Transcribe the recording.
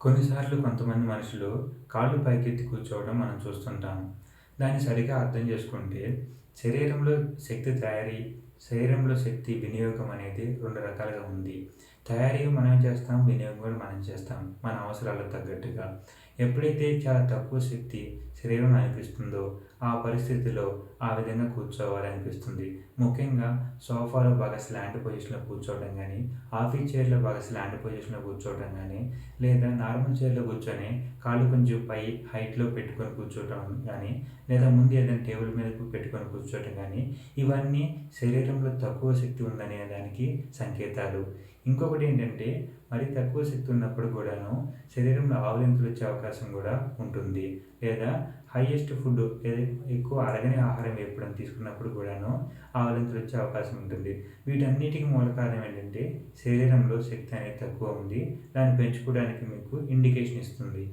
కొన్నిసార్లు కొంతమంది మనుషులు కాళ్ళు పైకెత్తి కూర్చోవడం మనం చూస్తుంటాం. దాన్ని సరిగ్గా అర్థం చేసుకుంటే శరీరంలో శక్తి తయారీ, శరీరంలో శక్తి వినియోగం అనేది 2 రకాలుగా ఉంది. తయారీ మనం చేస్తాం, వినియోగం కూడా మనం చేస్తాం మన అవసరాలకు తగ్గట్టుగా. ఎప్పుడైతే చాలా తక్కువ శక్తి శరీరంలో అనిపిస్తుందో ఆ పరిస్థితిలో ఆ విధంగా కూర్చోవాలనిపిస్తుంది. ముఖ్యంగా సోఫాలో బాగా స్లాంట్ పొజిషన్‌లో కూర్చోవడం గానీ, ఆఫీస్ చైర్‌లో బాగా స్లాంట్ పొజిషన్‌లో కూర్చోవడం గానీ, లేదా నార్మల్ చైర్‌లో కూర్చొని కాళ్ళు కొంచెం పై హైట్‌లో పెట్టుకొని కూర్చోవటం గానీ, లేదా ముందు ఏదైనా టేబుల్ మీద పెట్టుకొని కూర్చోవటం గానీ, ఇవన్నీ శరీరంలో తక్కువ శక్తి ఉందనే దానికి సంకేతాలు. ఇంకొకటేంటంటే, మరి తక్కువ శక్తి ఉన్నప్పుడు కూడాను శరీరంలో ఆవలింతలు వచ్చే అవకాశం కూడా ఉంటుంది. లేదా హైయెస్ట్ ఫుడ్ ఎక్కువ అరగని ఆహారం ఎప్పుడైనా తీసుకున్నప్పుడు కూడాను ఆవలింతలు వచ్చే అవకాశం ఉంటుంది. వీటన్నిటికి మూల కారణం ఏంటంటే, శరీరంలో శక్తి అనేది తక్కువ ఉంది. దాన్ని పెంచుకోవడానికి మీకు ఇండికేషన్ ఇస్తుంది.